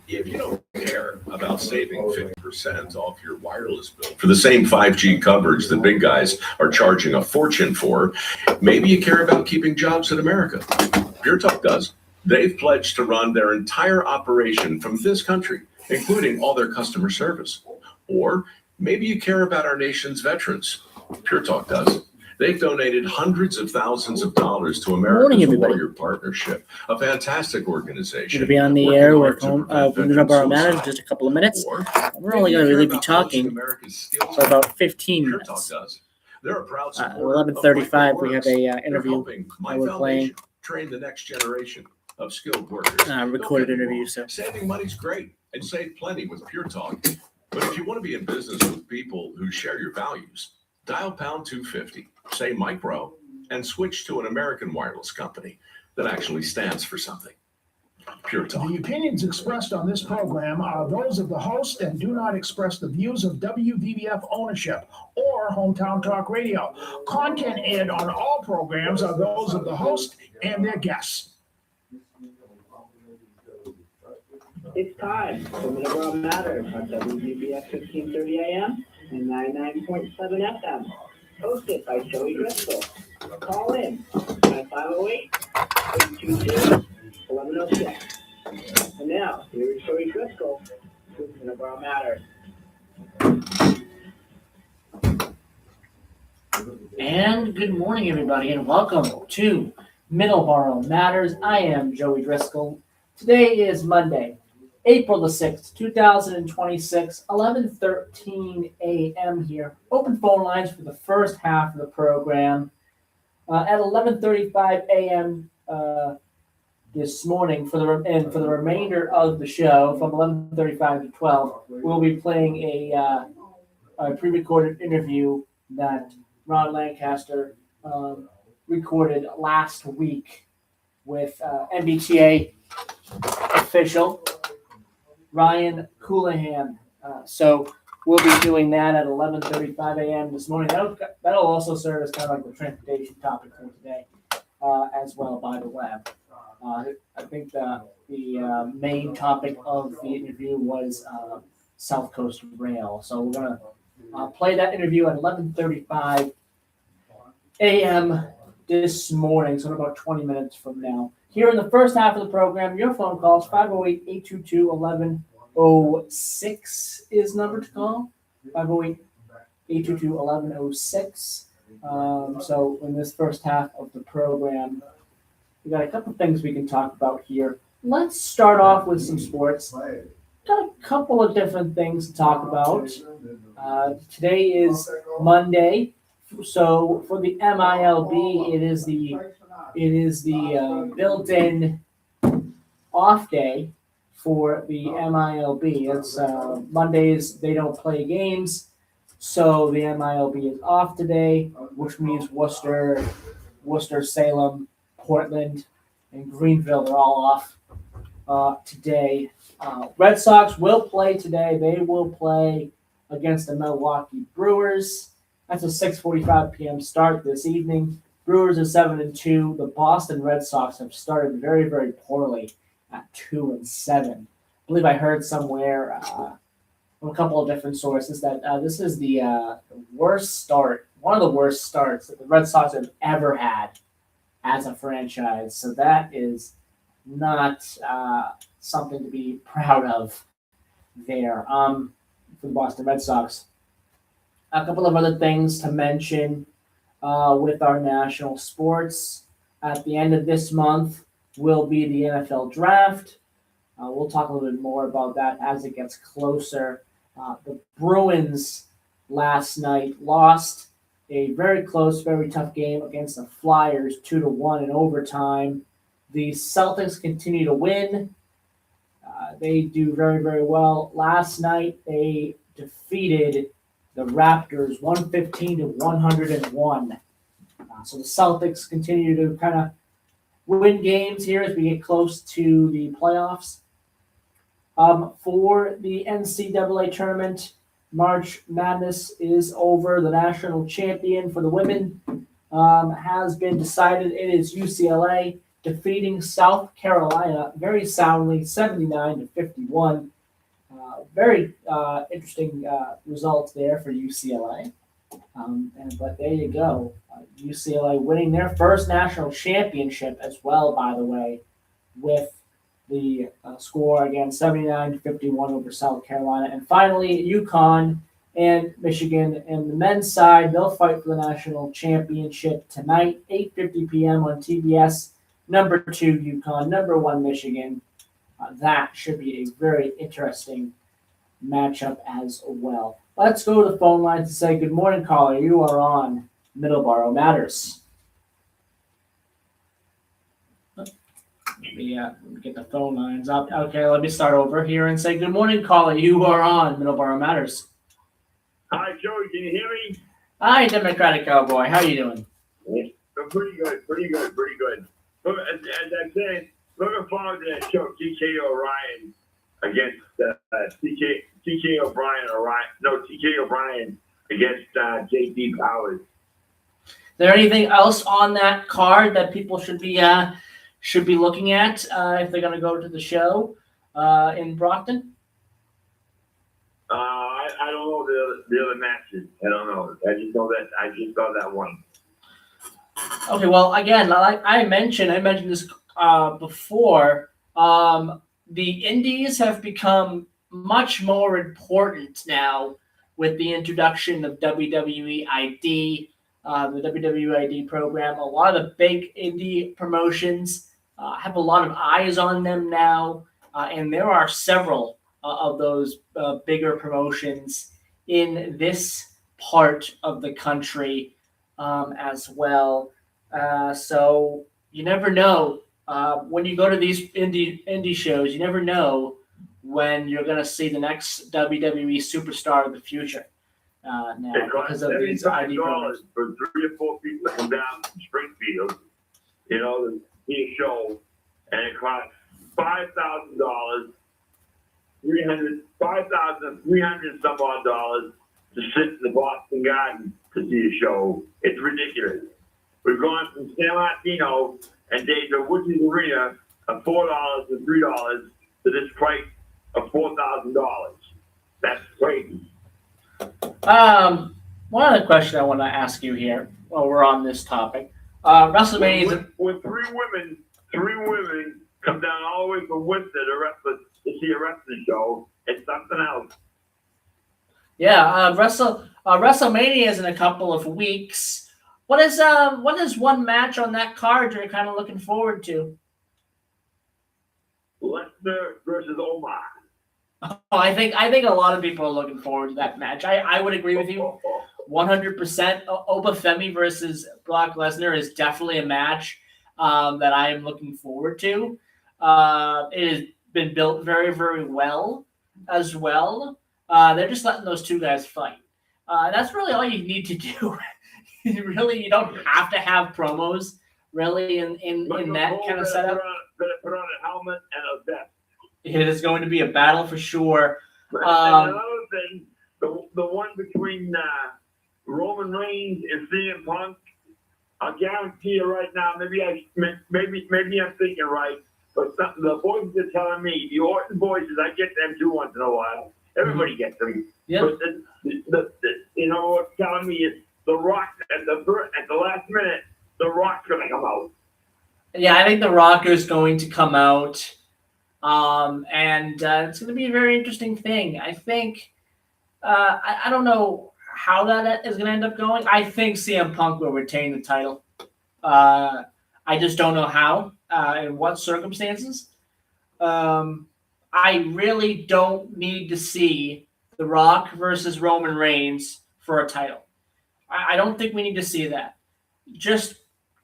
If you don't care about saving 50% off your wireless bill for the same 5G coverage the big guys are charging a fortune for, maybe you care about keeping jobs in America. Pure Talk does. They've pledged to run their entire operation from this country, including all their customer service. Or maybe you care about our nation's veterans. Pure Talk does. They've donated hundreds of thousands of dollars to America's Warrior Partnership, a fantastic organization. Going to be on the air with Middleboro Matters in just a couple of minutes. We're only going to really be talking for about 15 minutes. At 11:35, we have a interview that we're playing. Train the next generation of skilled workers. Recorded interview. So saving money's great and save plenty with Pure Talk. But if you want to be in business with people who share your values, dial pound 250, say micro, and switch to an American wireless company that actually stands for something. Pure Talk. The opinions expressed on this program are those of the host and do not express the views of WVBF ownership or Hometown Talk Radio. Content aired on all programs are those of the host and their guests. It's time for Middleboro Matters on WVBF 1530 AM and 99.7 FM. Hosted by Joey Driscoll. Call in at 508-822-1106. And now, here is Joey Driscoll with Middleboro Matters. And good morning, everybody, and welcome to Middleboro Matters. I am Joey Driscoll. Today is Monday, April the 6th, 2026, 11:13 a.m. here. Open phone lines for the first half of the program. At 11:35 a.m. This morning, for the remainder of the show, from 11:35 to 12, we'll be playing a pre-recorded interview that Ron Lancaster recorded last week with MBTA official Ryan Coulahan. So we'll be doing that at 11:35 a.m. this morning. That'll also serve as kind of like the transportation topic for today as well, by the way. I think the main topic of the interview was South Coast Rail. So we're going to play that interview at 11:35 a.m. this morning, so in about 20 minutes from now. Here in the first half of the program, your phone calls, 508-822-1106 is number to call, 508-822-1106. So in this first half of the program, we got a couple things we can talk about here. Let's start off with some sports. Got a couple of different things to talk about. Today is Monday, so for the MILB, it is the built-in off day for the MILB. It's Mondays, they don't play games, so the MILB is off today, which means Worcester, Salem, Portland, and Greenville are all off today. Red Sox will play today. They will play against the Milwaukee Brewers. That's a 6:45 p.m. start this evening. Brewers are 7-2. The Boston Red Sox have started very, very poorly at 2-7. I believe I heard somewhere from a couple of different sources that this is the worst start, one of the worst starts that the Red Sox have ever had as a franchise. So that is not something to be proud of there for the Boston Red Sox. A couple of other things to mention with our national sports. At the end of this month will be the NFL draft. We'll talk a little bit more about that as it gets closer. The Bruins last night lost a very close, very tough game against the Flyers, 2-1 in overtime. The Celtics continue to win. They do very, very well. Last night, they defeated the Raptors 115-101. So the Celtics continue to kind of win games here as we get close to the playoffs. For the NCAA tournament, March Madness is over. The national champion for the women has been decided. It is UCLA. defeating South Carolina very soundly, 79-51. Very interesting results there for UCLA. But there you go. UCLA winning their first national championship as well, by the way, with the score again 79-51 over South Carolina. And finally, UConn and Michigan. And the men's side, they'll fight for the national championship tonight, 8:50 p.m. on TBS. Number 2, UConn. Number 1, Michigan. That should be a very interesting matchup as well. Let's go to the phone line to say good morning, caller. You are on Middleboro Matters. Yeah, get the phone lines up. Okay, let me start over here and say good morning, caller. You are on Middleboro Matters. Hi, Joey. Can you hear me? Hi, Democratic Cowboy. How you doing? I'm pretty good. Look, as I said, looking forward to that show, TK O'Brien against TK O'Brien against JT Powers. Is there anything else on that card that people should be looking at if they're going to go to the show in Brockton? I don't know the other matches. I don't know. I just saw that one. Okay, well, again, like I mentioned this before. The indies have become much more important now with the introduction of WWE ID, the WWE ID program. A lot of the big indie promotions have a lot of eyes on them now, and there are several of those bigger promotions in this part of the country as well. So you never know. When you go to these indie shows, you never know when you're going to see the next WWE superstar of the future. Now, because of these ID programs. For 3 or 4 people to come down from Springfield, to see a show, and it costs $5,000, $5,300 some odd dollars to sit in the Boston Garden to see a show. It's ridiculous. We've gone from San Martino and Days of Woods Arena of $4 and $3 to this price of $4,000. That's crazy. One other question I want to ask you here while we're on this topic. WrestleMania. When three women come down all the way from Worcester to see a wrestling show, it's something else. Yeah, WrestleMania is in a couple of weeks. What is one match on that card you're kind of looking forward to? Lesnar versus Omar. Oh, I think a lot of people are looking forward to that match. I would agree with you 100%. Obafemi versus Brock Lesnar is definitely a match that I am looking forward to. It has been built very, very well as well. They're just letting those two guys fight. That's really all you need to do. Really, you don't have to have promos really in that kind of setup. Better put on a helmet and a vest. It is going to be a battle for sure. And another thing, the one between Roman Reigns and CM Punk, I'll guarantee you right now. Maybe I'm thinking right, but the voices are telling me, the Orton voices, I get them too once in a while. Everybody gets them. Yep. But what's telling me is The Rock at the last minute. The Rock's gonna come out. Yeah, I think The Rock is going to come out. And it's going to be a very interesting thing. I think, I don't know how that is going to end up going. I think CM Punk will retain the title. I just don't know how, in what circumstances. I really don't need to see The Rock versus Roman Reigns for a title. I don't think we need to see that. Just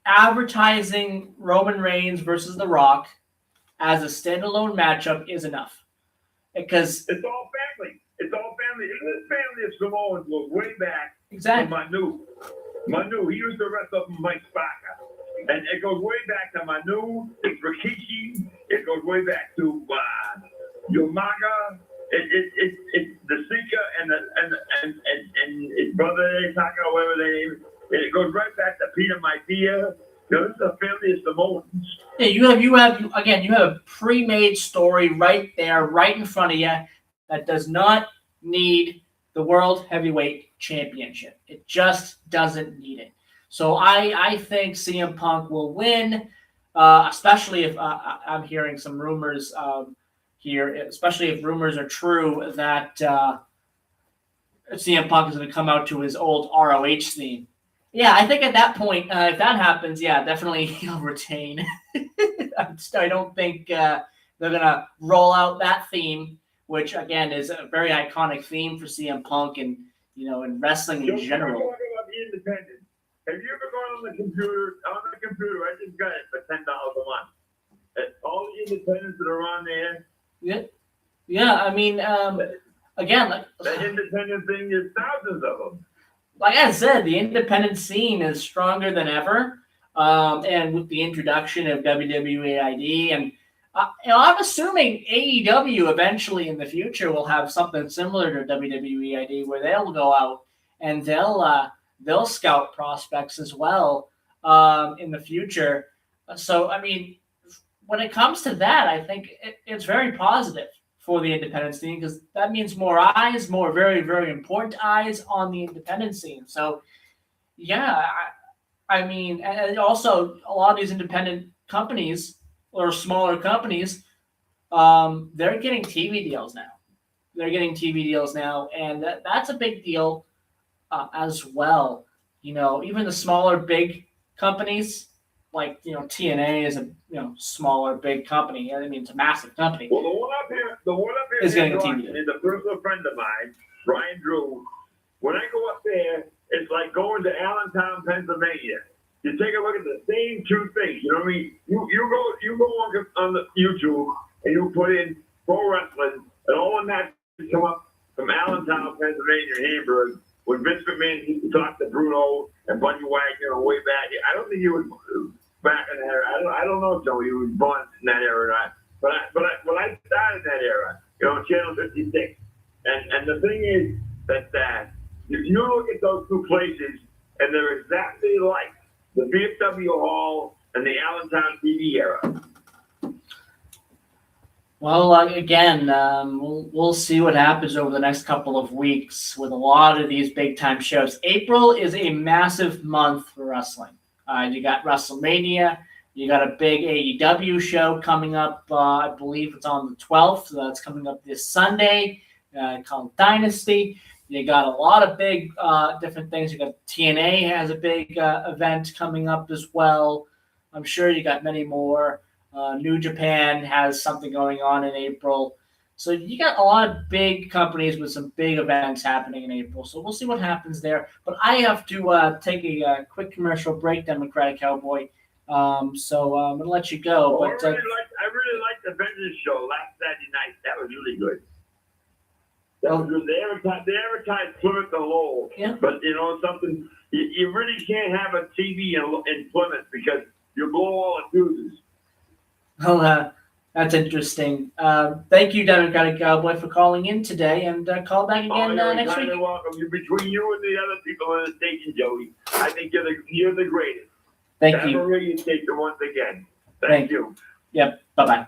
advertising Roman Reigns versus The Rock as a standalone matchup is enough. Because it's all family. It's all family. This family of Samoans goes way back. Exactly. To Manu, he used to wrestle Mike Sparker. And it goes way back to Manu, it's Rikishi, it goes way back to Umaga, it's the Seeker and his brother Taka, whatever they name it. It goes right back to Peter Maivia. This is a family of Samoans. Yeah, you have a pre-made story right there, right in front of you, that does not need the World Heavyweight Championship. It just doesn't need it. So I think CM Punk will win, especially if I'm hearing some rumors here, especially if rumors are true that CM Punk is going to come out to his old ROH theme. Yeah, I think at that point, if that happens, yeah, definitely he'll retain. I don't think they're going to roll out that theme, which again is a very iconic theme for CM Punk and in wrestling in general. Talking about the independent. Have you ever gone on the computer? On the computer, I just got it for $10 a month. And all the independents that are on there. Yeah. I mean, again, the independent thing is thousands of them. Like I said, the independent scene is stronger than ever, and with the introduction of WWE ID, and I'm assuming AEW eventually in the future will have something similar to WWE ID, where they'll go out and they'll scout prospects as well in the future. So I mean, when it comes to that, I think it's very positive for the independent scene, because that means more eyes, more very, very important eyes on the independent scene. So, yeah, I mean, and also a lot of these independent companies or smaller companies, they're getting TV deals now. And that's a big deal as well. Even the smaller big companies, like TNA is a smaller big company. I mean, it's a massive company. Well, the one up here is getting a Boston TV. is a personal friend of mine, Brian Drew. When I go up there, it's like going to Allentown, Pennsylvania. You take a look at the same two things. You know what I mean? You go on the YouTube and you put in pro wrestling, and all the matches come up from Allentown, Pennsylvania, Hamburg. When Vince McMahon used to talk to Bruno and Buddy Wagner way back, I don't think he was back in that era. I don't know if he was born in that era or not. But when I started that era, Channel 56, and the thing is that if you look at those two places, and they're exactly like the VFW Hall and the Allentown TV era. Well, again, we'll see what happens over the next couple of weeks with a lot of these big-time shows. April is a massive month for wrestling. You got WrestleMania. You got a big AEW show coming up. I believe it's on the 12th. So that's coming up this Sunday called Dynasty. You got a lot of big different things. You got TNA has a big event coming up as well. I'm sure you got many more. New Japan has something going on in April. So you got a lot of big companies with some big events happening in April. So we'll see what happens there. But I have to take a quick commercial break, Democratic Cowboy. So I'm going to let you go. Well, but I really liked the Vengeance show last Saturday night. That was really good. That was good. They advertised Plymouth and Lowell. Yeah. But something, you really can't have a TV in Plymouth because you blow all the fuses. Well, that's interesting. Thank you, Democratic Cowboy, for calling in today, and call back again next week. You're welcome. Between you and the other people in the station, Joey, I think you're the greatest. Thank Have you. a radio station once again. Thank you. Yep. Bye-bye.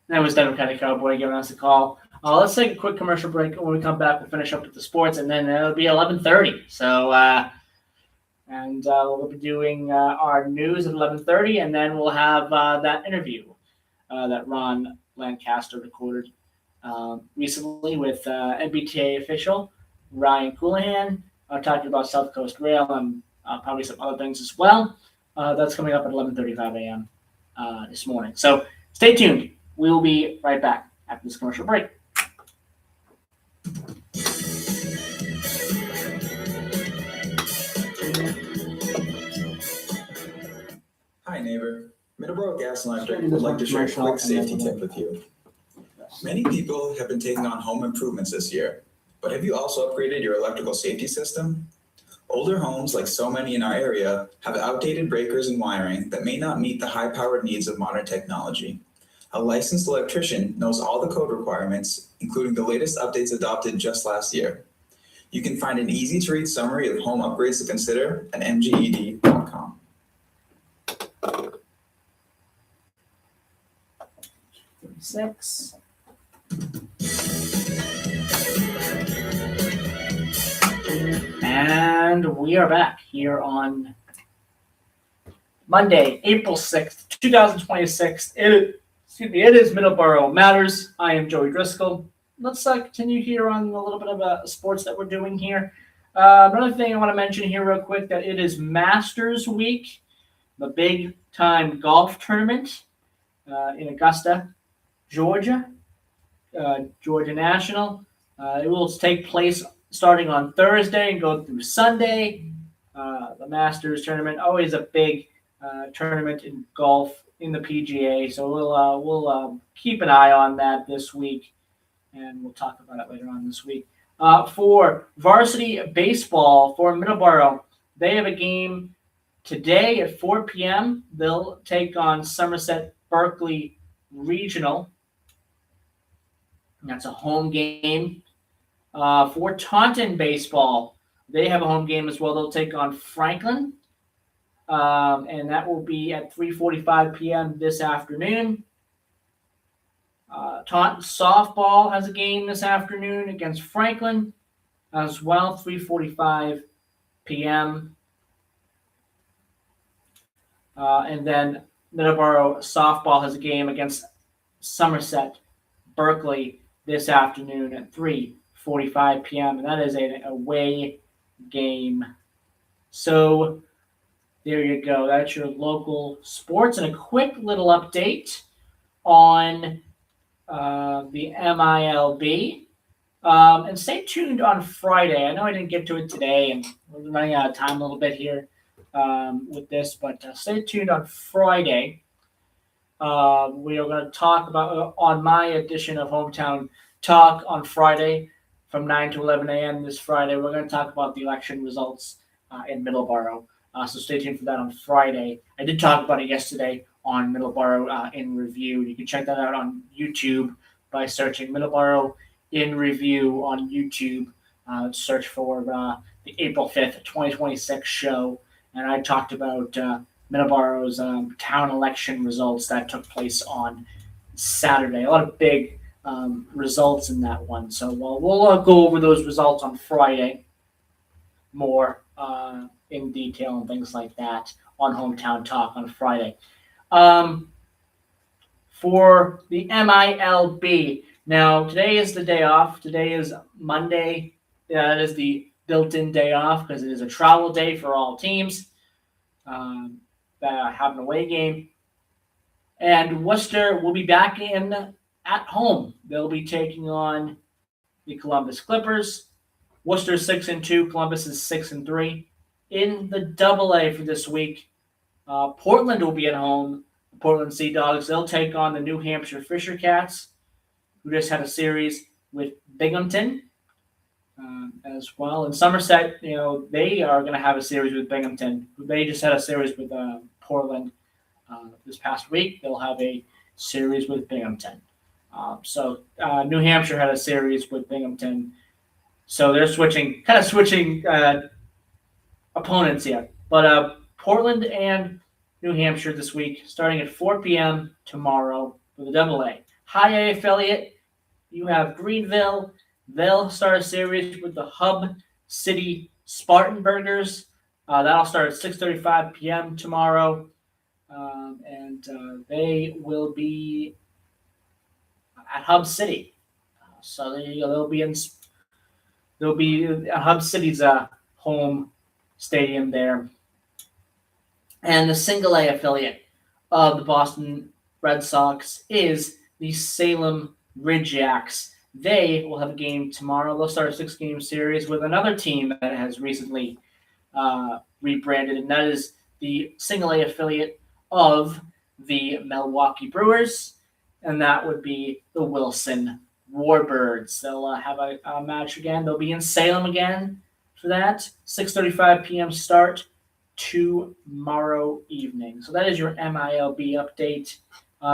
That was Democratic Cowboy giving us a call. Let's take a quick commercial break. When we come back, we'll finish up with the sports, and then it'll be 11:30. So, we'll be doing our news at 11:30, and then we'll have that interview that Ron Lancaster recorded recently with NBTA official Ryan Coulahan, talking about South Coast Rail and probably some other things as well. That's coming up at 11:35 a.m. This morning. So stay tuned. We will be right back after this commercial break. Hi, neighbor. Middleboro Gas and Electric would like to share a quick safety tip with you. Many people have been taking on home improvements this year, but have you also upgraded your electrical safety system? Older homes, like so many in our area, have outdated breakers and wiring that may not meet the high-powered needs of modern technology. A licensed electrician knows all the code requirements, including the latest updates adopted just last year. You can find an easy-to-read summary of home upgrades to consider at mged.com. 2026. And we are back here on Monday, April 6th, 2026. It is Middleboro Matters. I am Joey Driscoll. Let's continue here on a little bit of sports that we're doing here. Another thing I want to mention here real quick, that it is Masters Week, the big time golf tournament in Augusta, Georgia, Georgia National. It will take place starting on Thursday and go through Sunday. The Masters tournament, always a big tournament in golf in the PGA. So we'll keep an eye on that this week, and we'll talk about it later on this week. For varsity baseball for Middleboro, they have a game today at 4 p.m. They'll take on Somerset Berkeley Regional. That's a home game. For Taunton baseball, they have a home game as well. They'll take on Franklin, and that will be at 3:45 p.m. this afternoon. Taunton softball has a game this afternoon against Franklin as well, 3:45 p.m. And then Middleboro softball has a game against Somerset Berkeley this afternoon at 3:45 p.m. And that is an away game. So there you go. That's your local sports, and a quick little update on the MILB. And stay tuned on Friday. I know I didn't get to it today, and we're running out of time a little bit here with this, but stay tuned on Friday. We are going to talk about, on my edition of Hometown Talk on Friday from 9 to 11 a.m. this Friday, we're going to talk about the election results in Middleboro. So stay tuned for that on Friday. I did talk about it yesterday on Middleboro in Review. You can check that out on YouTube by searching Middleboro in Review on YouTube. Search for the April 5th, 2026 show. And I talked about Middleboro's town election results that took place on Saturday. A lot of big results in that one. So we'll go over those results on Friday more in detail and things like that on Hometown Talk on Friday. For the MILB, now today is the day off. Today is Monday. It is the built-in day off because it is a travel day for all teams that have an away game. And Worcester will be back in at home. They'll be taking on the Columbus Clippers. Worcester 6-2. Columbus is 6-3. In the AA for this week, Portland will be at home. Portland Sea Dogs. They'll take on the New Hampshire Fisher Cats, who just had a series with Binghamton as well. And Somerset, they are going to have a series with Binghamton. They just had a series with Portland this past week. They'll have a series with Binghamton. So New Hampshire had a series with Binghamton. So they're switching opponents here. But Portland and New Hampshire this week, starting at 4 p.m. tomorrow for the AA. High A affiliate, you have Greenville. They'll start a series with the Hub City Spartanburgers. That'll start at 6:35 p.m. tomorrow. And they will be at Hub City. So there you go. They'll be at Hub City's home stadium there. And the single A affiliate of the Boston Red Sox is the Salem Ridgeacs. They will have a game tomorrow. They'll start a 6-game series with another team that has recently rebranded, and that is the single A affiliate of the Milwaukee Brewers, and that would be the Wilson Warbirds. They'll have a match again. They'll be in Salem again for that. 6:35 p.m. start tomorrow evening. So that is your MILB update.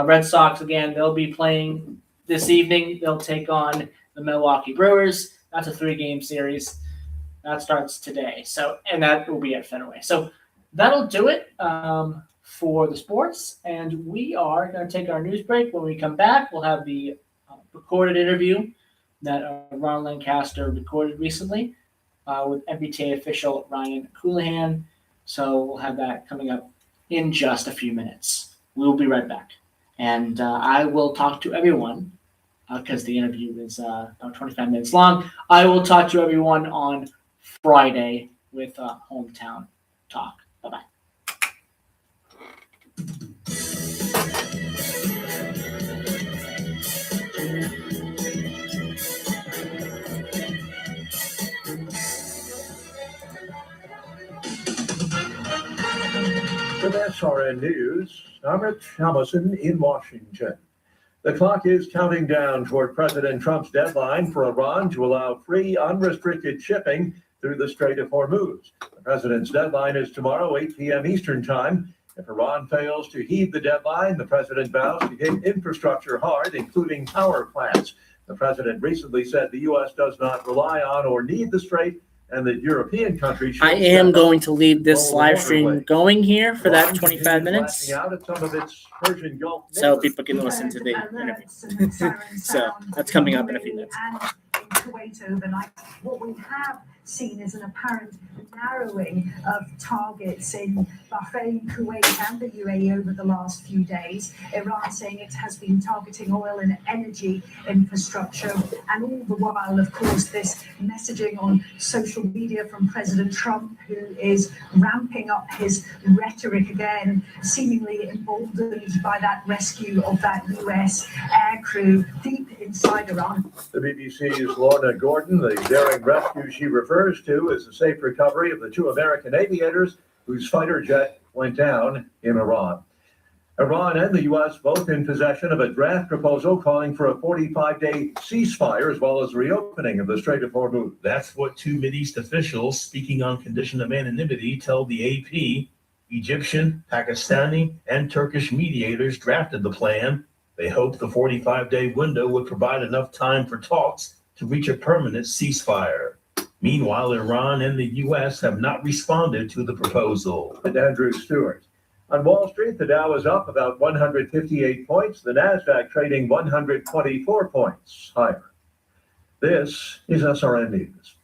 Red Sox, again, they'll be playing this evening. They'll take on the Milwaukee Brewers. That's a 3-game series. That starts today. And that will be at Fenway. So that'll do it for the sports, and we are going to take our news break. When we come back, we'll have the recorded interview that Ron Lancaster recorded recently with MBTA official Ryan Coulihan. So we'll have that coming up in just a few minutes. We'll be right back. And I will talk to everyone, because the interview is about 25 minutes long. I will talk to everyone on Friday with Hometown Talk. Bye-bye. With SRN News, I'm Rich Hamilton in Washington. The clock is counting down toward President Trump's deadline for Iran to allow free, unrestricted shipping through the Strait of Hormuz. The president's deadline is tomorrow, 8 p.m. Eastern Time. If Iran fails to heed the deadline, the president vows to hit infrastructure hard, including power plants. The president recently said the U.S. does not rely on or need the strait, and that European countries should I am going to leave this live stream going here for that 25 minutes, so people can listen to the interview. So that's coming up in a few minutes. In Kuwait overnight, what we have seen is an apparent narrowing of targets in Bahrain, Kuwait, and the UAE over the last few days. Iran saying it has been targeting oil and energy infrastructure, and all the while, of course, this messaging on social media from President Trump, who is ramping up his rhetoric again, seemingly emboldened by that rescue of that US aircrew deep inside Iran. The BBC's Lorna Gordon, the daring rescue she refers to is the safe recovery of the two American aviators whose fighter jet went down in Iran. Iran and the U.S. both in possession of a draft proposal calling for a 45-day ceasefire as well as reopening of the Strait of Hormuz. That's what two Mideast officials speaking on condition of anonymity told the AP. Egyptian, Pakistani, and Turkish mediators drafted the plan. They hoped the 45-day window would provide enough time for talks to reach a permanent ceasefire. Meanwhile, Iran and the U.S. have not responded to the proposal. And Andrew Stewart. On Wall Street, the Dow is up about 158 points, the NASDAQ trading 124 points higher. This is SRN News.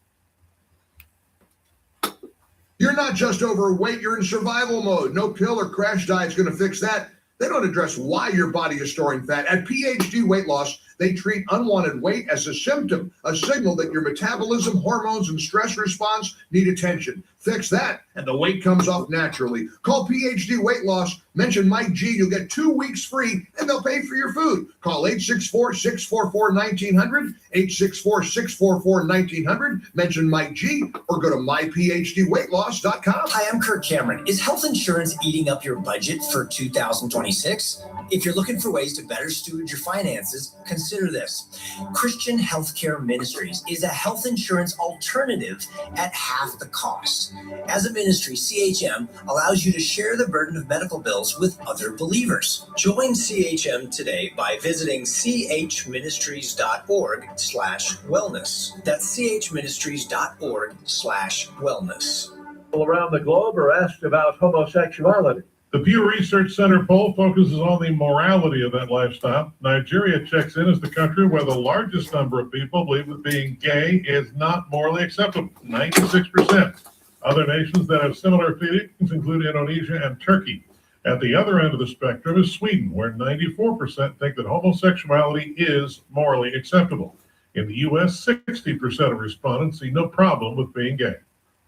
You're not just overweight, you're in survival mode. No pill or crash diet's going to fix that. They don't address why your body is storing fat. At PhD Weight Loss, they treat unwanted weight as a symptom, a signal that your metabolism, hormones, and stress response need attention. Fix that, and the weight comes off naturally. Call PhD Weight Loss, mention Mike G, you'll get 2 weeks free, and they'll pay for your food. Call 864-644-1900, 864-644-1900, mention Mike G, or go to myphdweightloss.com. Hi, I'm Kirk Cameron. Is health insurance eating up your budget for 2026? If you're looking for ways to better steward your finances, consider this. Christian Healthcare Ministries is a health insurance alternative at half the cost. As a ministry, CHM allows you to share the burden of medical bills with other believers. Join CHM today by visiting chministries.org/wellness. That's chministries.org/wellness. People around the globe are asked about homosexuality. The Pew Research Center poll focuses on the morality of that lifestyle. Nigeria checks in as the country where the largest number of people believe that being gay is not morally acceptable, 96%. Other nations that have similar feelings include Indonesia and Turkey. At the other end of the spectrum is Sweden, where 94% think that homosexuality is morally acceptable. In the U.S., 60% of respondents see no problem with being gay.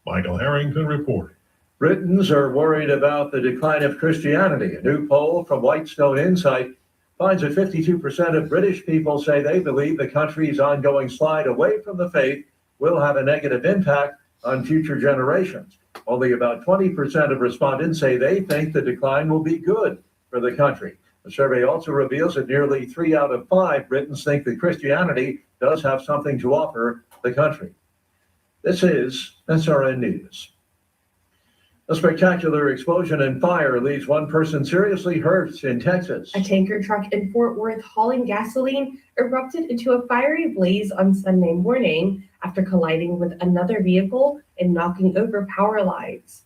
Michael Harrington reporting. Britons are worried about the decline of Christianity. A new poll from Whitestone Insight finds that 52% of British people say they believe the country's ongoing slide away from the faith will have a negative impact on future generations. Only about 20% of respondents say they think the decline will be good for the country. The survey also reveals that nearly 3 out of 5 Britons think that Christianity does have something to offer the country. This is SRN News. A spectacular explosion and fire leaves one person seriously hurt in Texas. A tanker truck in Fort Worth hauling gasoline erupted into a fiery blaze on Sunday morning after colliding with another vehicle and knocking over power lines.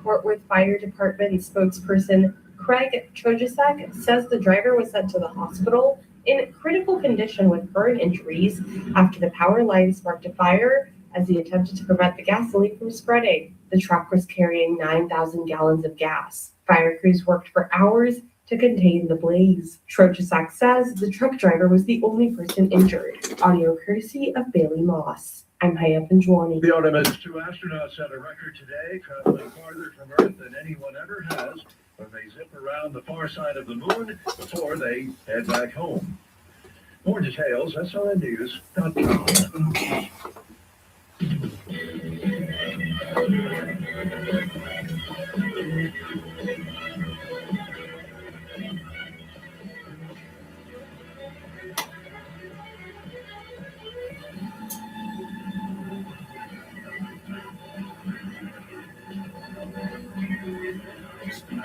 Fort Worth Fire Department spokesperson Craig Chojasak says the driver was sent to the hospital in critical condition with burn injuries after the power line sparked a fire as he attempted to prevent the gasoline from spreading. The truck was carrying 9,000 gallons of gas. Fire crews worked for hours to contain the blaze. Trochasak says the truck driver was the only person injured. Audio courtesy of Bailey Moss. I'm Haya Pinjwani. The Artemis 2 astronauts set a record today, traveling farther from Earth than anyone ever has when they zip around the far side of the moon before they head back home. More details, SRNnews.com. Okay.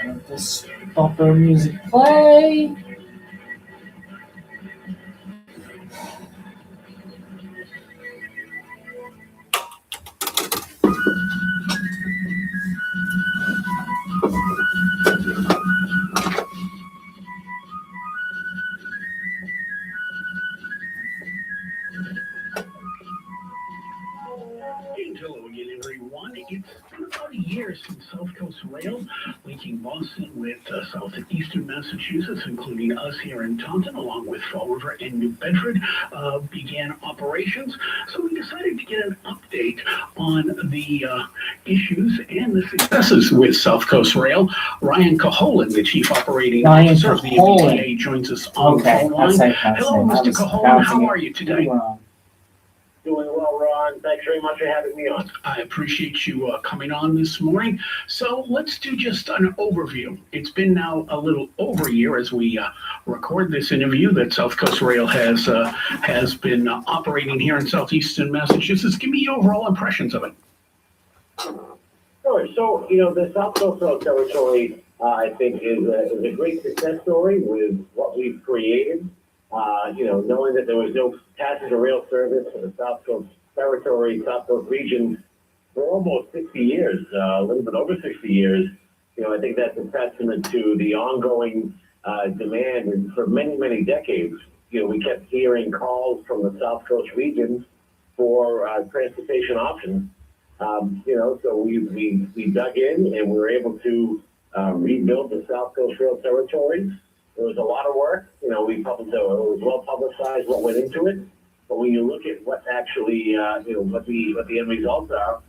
Let this bumper music play. Hello again, everyone. It's been about a year since South Coast Rail, linking Boston with southeastern Massachusetts, including us here in Taunton, along with Fall River and New Bedford, began operations. So we decided to get an update on the issues and the successes with South Coast Rail. Ryan Caholen, the Chief Operating Officer of the MBTA, joins us on the phone line. Hello, Mr. Caholen. How are you today? Doing well, Ron. Thanks very much for having me on. I appreciate you coming on this morning. So let's do just an overview. It's been now a little over a year as we record this interview that South Coast Rail has been operating here in southeastern Massachusetts. Give me your overall impressions of it. Sure. So, the South Coast Rail territory, I think, is a great success story with what we've created. Knowing that there was no passenger rail service for the South Coast territory, South Coast region for almost 60 years, a little bit over 60 years, I think that's a testament to the ongoing demand. And for many, many decades, we kept hearing calls from the South Coast region for transportation options. So we dug in and we were able to rebuild the South Coast Rail territory. There was a lot of work. It was well publicized what went into it. But when you look at what actually, what the end results are,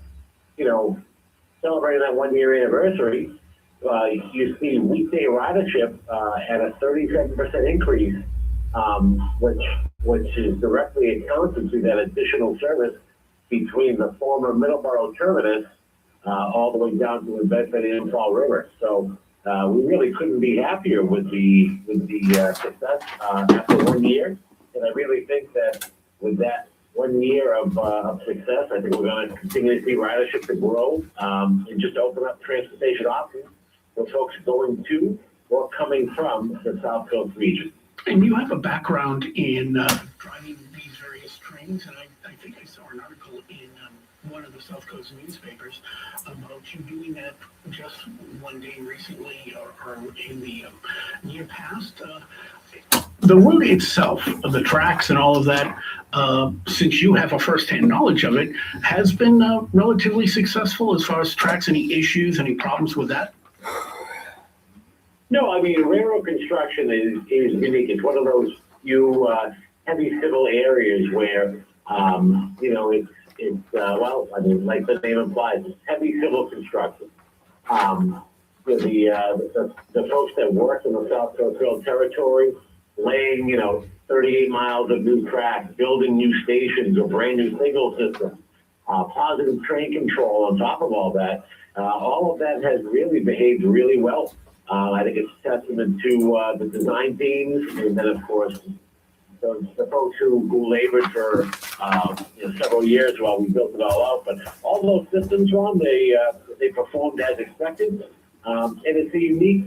celebrating that 1 year anniversary, you see weekday ridership at a 37% increase, which is directly accounted to that additional service between the former Middleboro terminus all the way down to the Bedford and Fall River. So. We really couldn't be happier with the success after 1 year, and I really think that with that 1 year of success, I think we're going to continue to see ridership to grow and just open up transportation options for folks going to or coming from the South Coast region. And you have a background in driving these various trains, and I think I saw an article in one of the South Coast newspapers about you doing that just one day recently or in the near past. The route itself, the tracks and all of that, since you have a first-hand knowledge of it, has been relatively successful as far as tracks. Any issues, any problems with that? No, I mean, railroad construction is unique. It's one of those few heavy civil areas where, like the name implies, it's heavy civil construction. The folks that work in the South Coast Rail territory, laying, 38 miles of new track, building new stations, a brand new signal system, positive train control on top of all of that has really behaved really well. I think it's a testament to the design teams, and then, of course, the folks who labored for several years while we built it all out. But all those systems, Ron, they performed as expected. And it's a unique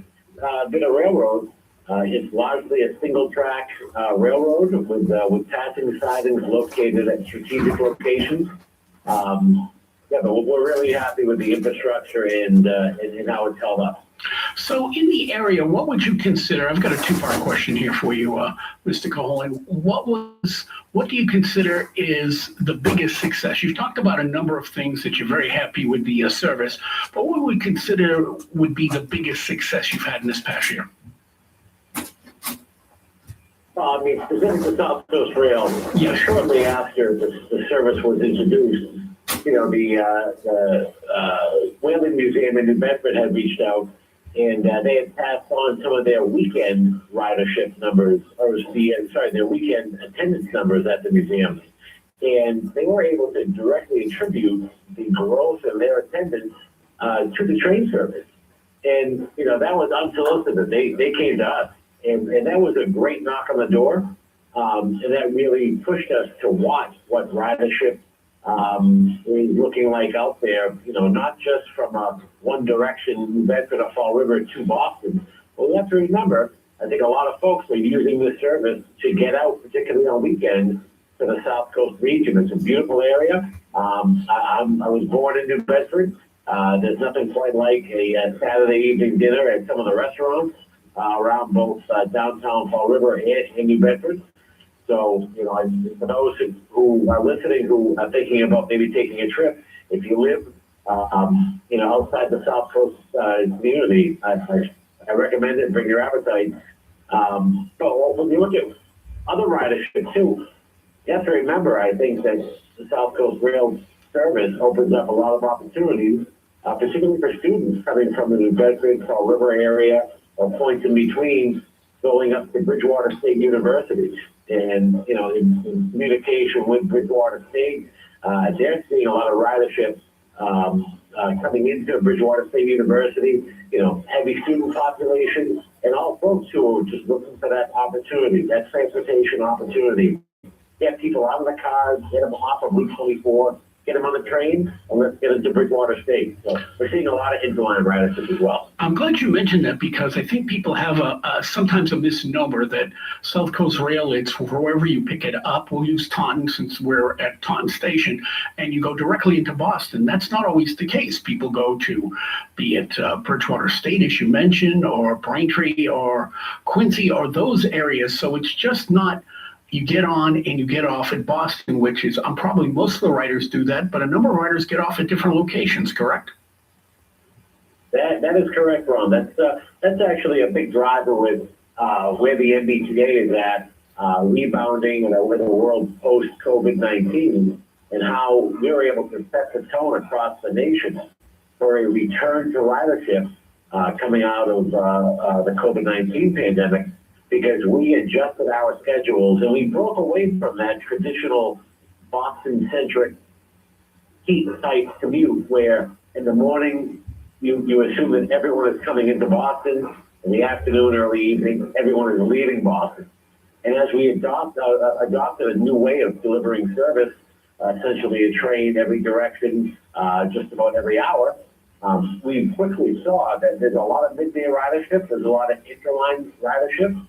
bit of railroad. It's largely a single track railroad with passing sidings located at strategic locations. Yeah, but we're really happy with the infrastructure and how it's held up. So in the area, what would you consider? I've got a two-part question here for you, Mr. Caholen. What do you consider is the biggest success? You've talked about a number of things that you're very happy with the service, but what would we consider would be the biggest success you've had in this past year? I mean, specific to South Coast Rail, shortly after the service was introduced, the Whaling Museum in New Bedford had reached out, and they had passed on some of their weekend ridership numbers, their weekend attendance numbers at the museum. And they were able to directly attribute the growth in their attendance to the train service. And, that was unsolicited. They came to us, and that was a great knock on the door. And that really pushed us to watch what ridership is looking like out there, not just from a one direction, New Bedford or Fall River to Boston. But we have to remember, I think a lot of folks are using this service to get out, particularly on weekends, to the South Coast region. It's a beautiful area. I was born in New Bedford. There's nothing quite like a Saturday evening dinner at some of the restaurants around both downtown Fall River and New Bedford. So, for those who are listening, who are thinking about maybe taking a trip, if you live, outside the South Coast community, I recommend it. Bring your appetite. But when you look at other ridership too, you have to remember, I think that the South Coast Rail service opens up a lot of opportunities, particularly for students coming from the New Bedford, Fall River area, or points in between, going up to Bridgewater State University. And, in communication with Bridgewater State, they're seeing a lot of ridership coming into Bridgewater State University, heavy student population, and all folks who are just looking for that opportunity, that transportation opportunity. Get people out of the cars, get them off of Route 24, get them on the train, and let's get into Bridgewater State. So we're seeing a lot of interline ridership as well. I'm glad you mentioned that, because I think people have sometimes a misnomer that South Coast Rail, it's wherever you pick it up. We'll use Taunton since we're at Taunton Station, and you go directly into Boston. That's not always the case. People go to, be it Bridgewater State, as you mentioned, or Braintree, or Quincy, or those areas. So it's just not, you get on and you get off at Boston, which is, probably most of the riders do that, but a number of riders get off at different locations, correct? That is correct, Ron. That's actually a big driver with where the MBTA is at, rebounding with the world post-COVID-19, and how we're able to set the tone across the nation for a return to ridership coming out of the COVID-19 pandemic, because we adjusted our schedules and we broke away from that traditional Boston-centric heat-type commute where in the morning you assume that everyone is coming into Boston, in the afternoon, early evening, everyone is leaving Boston. And as we adopted a new way of delivering service, essentially a train every direction, just about every hour, we quickly saw that there's a lot of midday ridership, there's a lot of interline ridership.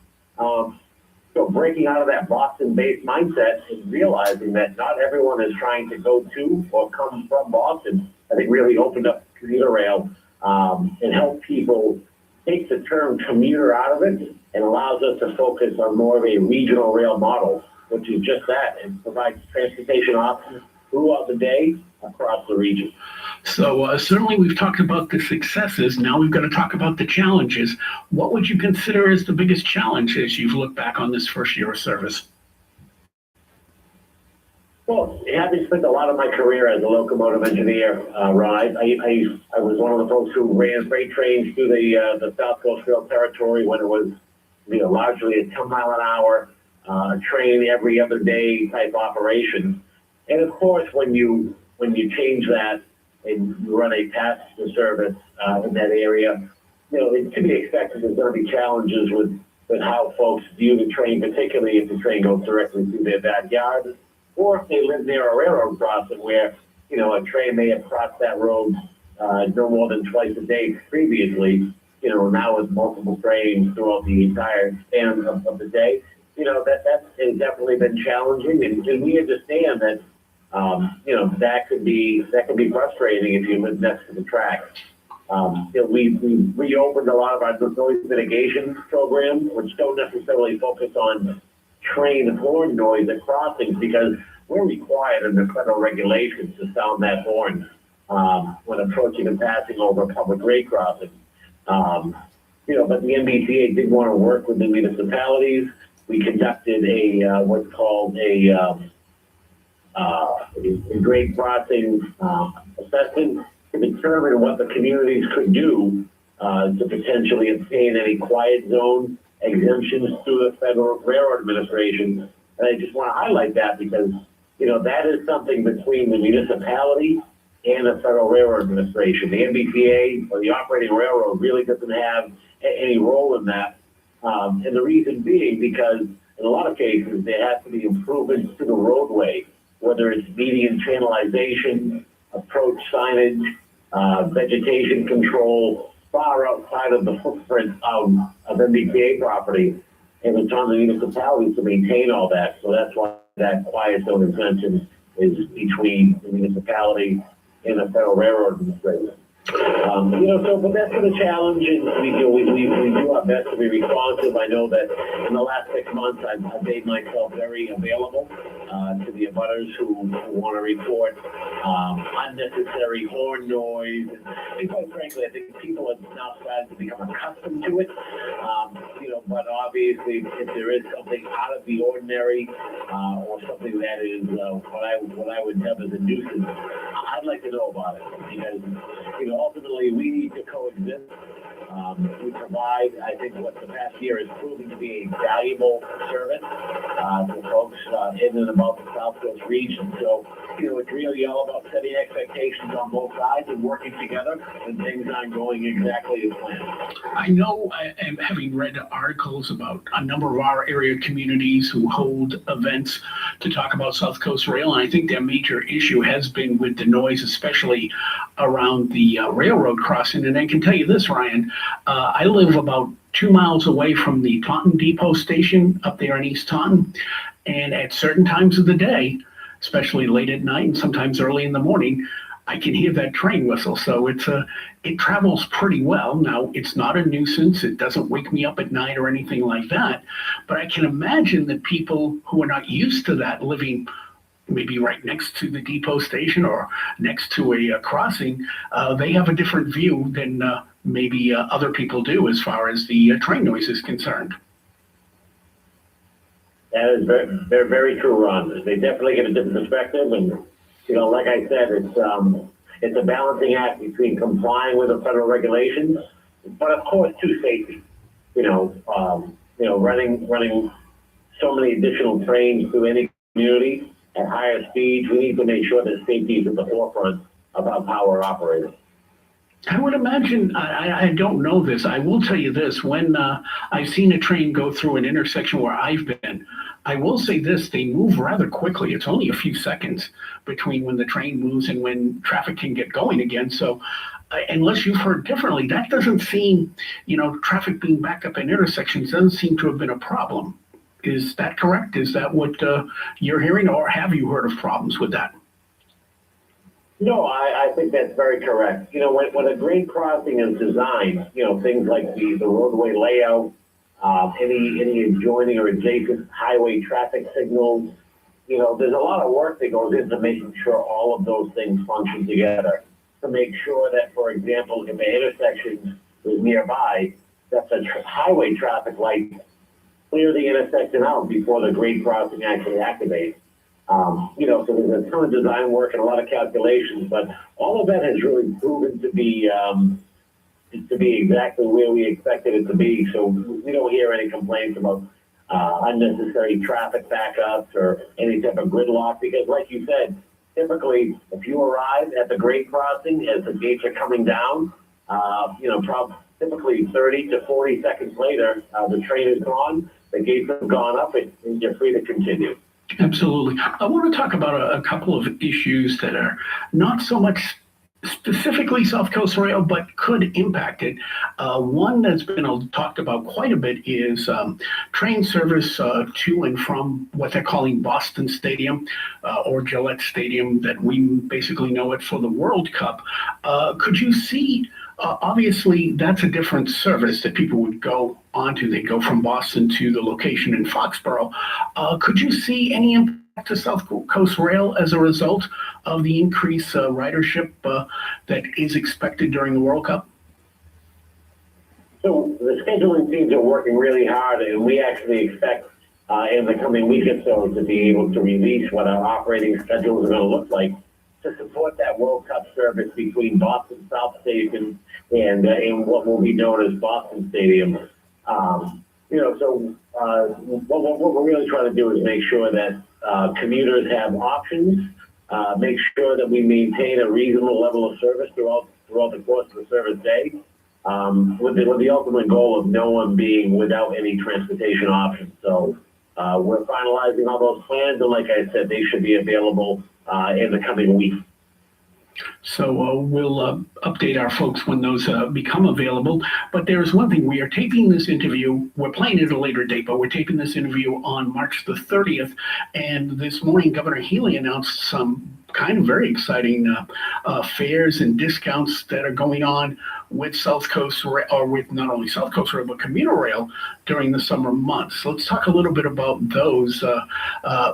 So breaking out of that Boston-based mindset and realizing that not everyone is trying to go to or come from Boston, I think really opened up commuter rail and helped people take the term commuter out of it and allows us to focus on more of a regional rail model, which is just that. It provides transportation options throughout the day across the region. So certainly we've talked about the successes. Now we've got to talk about the challenges. What would you consider as the biggest challenge as you've looked back on this first year of service? Well, having spent a lot of my career as a locomotive engineer, Ron, I was one of the folks who ran freight trains through the South Coast Rail territory when it was largely a 10-mile-an-hour train every other day type operation. And of course, when you change that and you run a passenger service in that area, it can be expected there's going to be challenges with how folks view the train, particularly if the train goes directly through their backyard, or if they live near a railroad crossing where, a train may have crossed that road no more than twice a day previously, now with multiple trains throughout the entire span of the day. That has definitely been challenging, and we understand that that could be frustrating if you live next to the track. We reopened a lot of our noise mitigation programs, which don't necessarily focus on train horn noise at crossings, because we're required under federal regulations to sound that horn when approaching and passing over a public grade crossing. But the MBTA did want to work with the municipalities. We conducted what's called a grade crossing assessment to determine what the communities could do to potentially obtain any quiet zone exemptions through the Federal Railroad Administration. And I just want to highlight that because, that is something between the municipality and the Federal Railroad Administration. The MBTA, or the operating railroad, really doesn't have any role in that. And the reason being because in a lot of cases, there has to be improvements to the roadway, whether it's median channelization, approach signage, vegetation control, far outside of the footprint of MBTA property. And it's on the municipalities to maintain all that. So that's why that quiet zone exemption is between the municipality and the Federal Railroad Administration. But that's been a challenge, and we do our best to be responsive. I know that in the last 6 months, I've made myself very available to the abutters who want to report unnecessary horn noise. And quite frankly, I think people have now started to become accustomed to it. But obviously, if there is something out of the ordinary or something that is what I would dub as a nuisance, I'd like to know about it, because ultimately we need to coexist. We provide, I think, what the past year has proven to be a valuable service to folks in and about the South Coast region. So, it's really all about setting expectations on both sides and working together when things aren't going exactly as planned. I know, having read articles about a number of our area communities who hold events to talk about South Coast Rail, and I think their major issue has been with the noise, especially around the railroad crossing. And I can tell you this, Ryan, I live about 2 miles away from the Taunton Depot station up there in East Taunton, and at certain times of the day, especially late at night and sometimes early in the morning, I can hear that train whistle. So it travels pretty well. Now, it's not a nuisance. It doesn't wake me up at night or anything like that. But I can imagine that people who are not used to that, living maybe right next to the depot station or next to a crossing, they have a different view than maybe other people do as far as the train noise is concerned. That is very, very, very true, Ron. They definitely get a different perspective, and like I said, it's a balancing act between complying with the federal regulations, but of course, to safety. Running so many additional trains through any community at higher speeds, we need to make sure that safety is at the forefront about how we're operating. I would imagine, I don't know this, I will tell you this, when I've seen a train go through an intersection where I've been, I will say this, they move rather quickly. It's only a few seconds between when the train moves and when traffic can get going again. So unless you've heard differently, that doesn't seem, traffic being backed up in intersections doesn't seem to have been a problem. Is that correct? Is that what you're hearing, or have you heard of problems with that? No, I think that's very correct. When a grade crossing is designed, things like the roadway layout, any adjoining or adjacent highway traffic signals, there's a lot of work that goes into making sure all of those things function together to make sure that, for example, if an intersection is nearby, that the highway traffic lights clear the intersection out before the grade crossing actually activates. So there's a ton of design work and a lot of calculations, but all of that has really proven to be exactly where we expected it to be. So we don't hear any complaints about unnecessary traffic backups or any type of gridlock, because like you said, typically if you arrive at the grade crossing as the gates are coming down, typically 30 to 40 seconds later, the train is gone, the gates have gone up, and you're free to continue. Absolutely. I want to talk about a couple of issues that are not so much specifically South Coast Rail, but could impact it. One that's been talked about quite a bit is train service to and from what they're calling Boston Stadium or Gillette Stadium, that we basically know it for the World Cup. Could you see, obviously that's a different service that people would go onto. They go from Boston to the location in Foxborough. Could you see any impact to South Coast Rail as a result of the increased ridership that is expected during the World Cup? So the scheduling teams are working really hard, and we actually expect in the coming week or so to be able to release what our operating schedules are going to look like to support that World Cup service between Boston South Station and what will be known as Boston Stadium. What we're really trying to do is make sure that commuters have options, make sure that we maintain a reasonable level of service throughout the course of the service day, with the ultimate goal of no one being without any transportation options. So we're finalizing all those plans, and like I said, they should be available in the coming week. So we'll update our folks when those become available. But there's one thing, we are taping this interview, we're playing it at a later date, but we're taping this interview on March the 30th. And this morning, Governor Healy announced some kind of very exciting fares and discounts that are going on with South Coast Rail, or with not only South Coast Rail, but commuter rail during the summer months. Let's talk a little bit about those,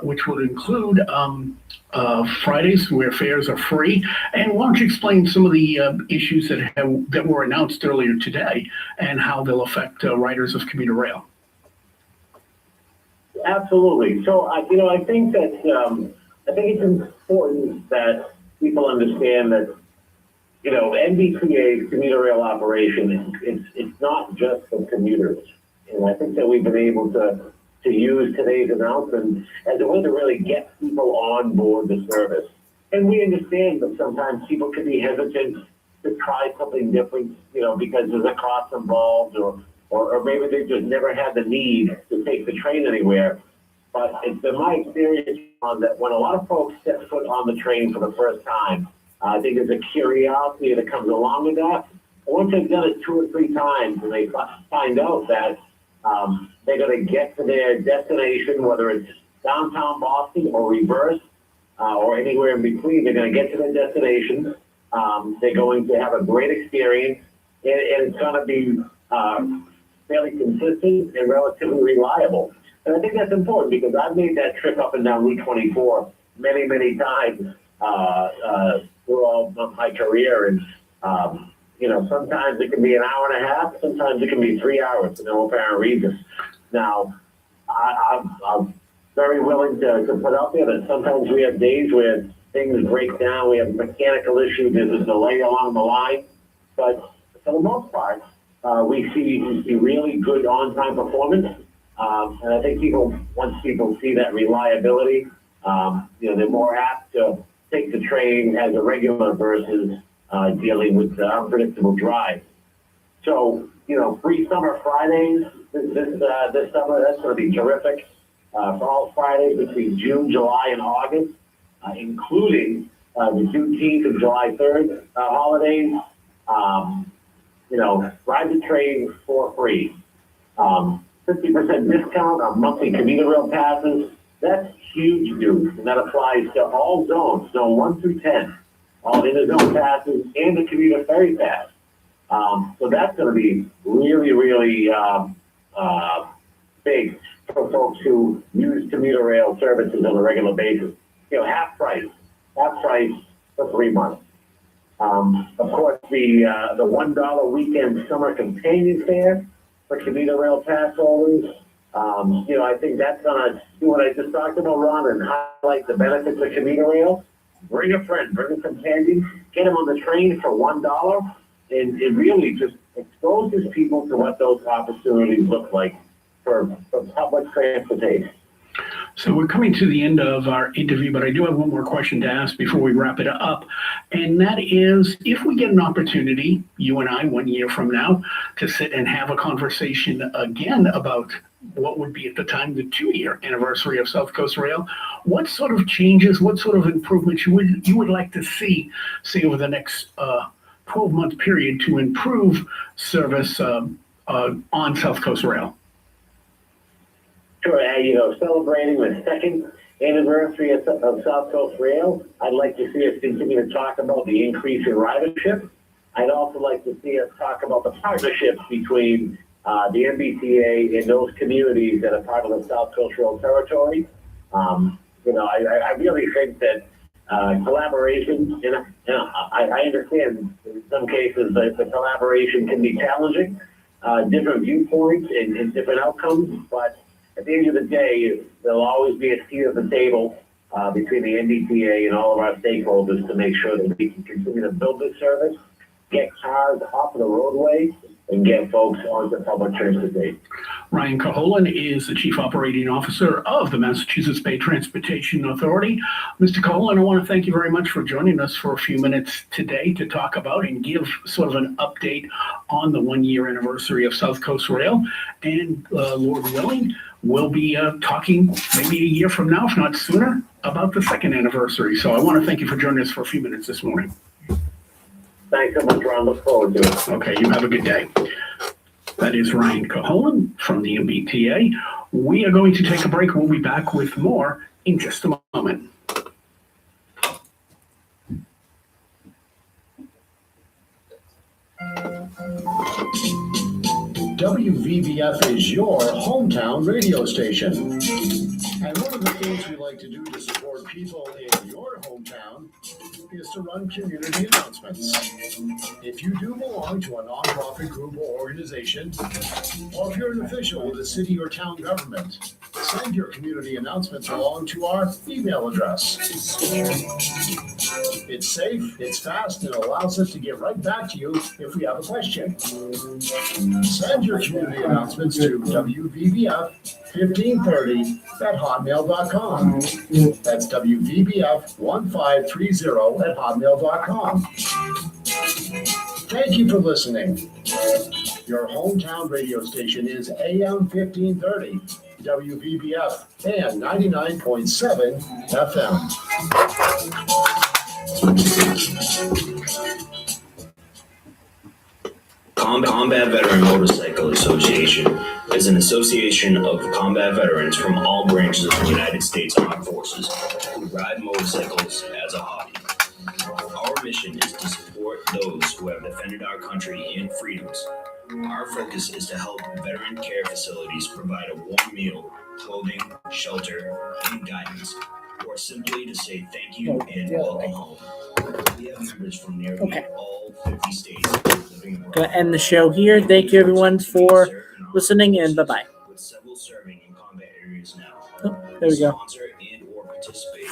which would include Fridays where fares are free. And why don't you explain some of the issues that were announced earlier today and how they'll affect riders of commuter rail? Absolutely. So I think that I think it's important that people understand that NBPA's commuter rail operation, it's not just for commuters, and I think that we've been able to use today's announcement as a way to really get people on board the service. And we understand that sometimes people can be hesitant to try something different, because there's a cost involved, or maybe they just never had the need to take the train anywhere. But it's been my experience that when a lot of folks step foot on the train for the first time, I think there's a curiosity that comes along with that. And once they've done it 2 or 3 times and they find out that they're going to get to their destination, whether it's downtown Boston or reverse, or anywhere in between, they're going to get to their destination. They're going to have a great experience, and it's going to be fairly consistent and relatively reliable. And I think that's important because I've made that trip up and down Route 24 many, many times throughout my career. And, sometimes it can be an hour and a half, sometimes it can be 3 hours for no apparent reason. Now, I'm very willing to put out there that sometimes we have days where things break down, we have mechanical issues, there's a delay along the line. But for the most part, we see really good on-time performance. And I think once people see that reliability, they're more apt to take the train as a regular versus dealing with unpredictable drive. So, free summer Fridays this summer, that's going to be terrific. For all Fridays between June, July, and August, including the Juneteenth and July 3rd holidays, ride the train for free. 50% discount on monthly commuter rail passes. That's huge news, and that applies to all zones, zone 1 through 10, all inter-zone passes, and the commuter ferry pass. So that's going to be really, really big for folks who use commuter rail services on a regular basis. Half price for 3 months. Of course, the $1 weekend summer companion fare for commuter rail pass holders. I think that's going to do what I just talked about, Ron, and highlight the benefits of commuter rail. Bring a friend, bring a companion, get them on the train for $1, and it really just exposes people to what those opportunities look like for public transportation. So we're coming to the end of our interview, but I do have one more question to ask before we wrap it up. And that is, if we get an opportunity, you and I, 1 year from now, to sit and have a conversation again about what would be at the time the 2-year anniversary of South Coast Rail. What sort of changes, what sort of improvements you would like to see, say, over the next 12-month period to improve service on South Coast Rail? Sure, celebrating the second anniversary of South Coast Rail, I'd like to see us continue to talk about the increase in ridership. I'd also like to see us talk about the partnerships between the MBTA and those communities that are part of the South Coast Rail territory. I really think that collaboration, and I understand in some cases that the collaboration can be challenging, different viewpoints and different outcomes, but at the end of the day, there'll always be a seat at the table between the MBTA and all of our stakeholders to make sure that we can continue to build this service, get cars off of the roadway, and get folks onto public transportation. Ryan Caholan is the Chief Operating Officer of the Massachusetts Bay Transportation Authority. Mr. Caholan, I want to thank you very much for joining us for a few minutes today to talk about and give sort of an update on the 1-year anniversary of South Coast Rail. And Lord willing, we'll be talking maybe a year from now, if not sooner, about the second anniversary. So I want to thank you for joining us for a few minutes this morning. Thanks so much, Ron. Look forward to it. Okay, you have a good day. That is Ryan Caholan from the MBTA. We are going to take a break. We'll be back with more in just a moment. WVBF is your hometown radio station. And one of the things we like to do to support people in your hometown is to run community announcements. If you do belong to a nonprofit group or organization, or if you're an official with a city or town government, send your community announcements along to our email address. It's safe, it's fast, and it allows us to get right back to you if we have a question. Send your community announcements to WVBF1530@hotmail.com. That's WVBF1530@hotmail.com. Thank you for listening. Your hometown radio station is AM 1530, WVBF, and 99.7 FM. Combat Veteran Motorcycle Association is an association of combat veterans from all branches of the United States Armed Forces who ride motorcycles as a hobby. Our mission is to support those who have defended our country and freedoms. Our focus is to help veteran care facilities provide a warm meal, clothing, shelter, and guidance, or simply to say thank you and welcome home. We have members from nearly all 50 states living abroad. Gonna end the show here. Thank you everyone for listening, and bye-bye. With several serving in combat areas now. Oh, there we go. Sponsor and or participate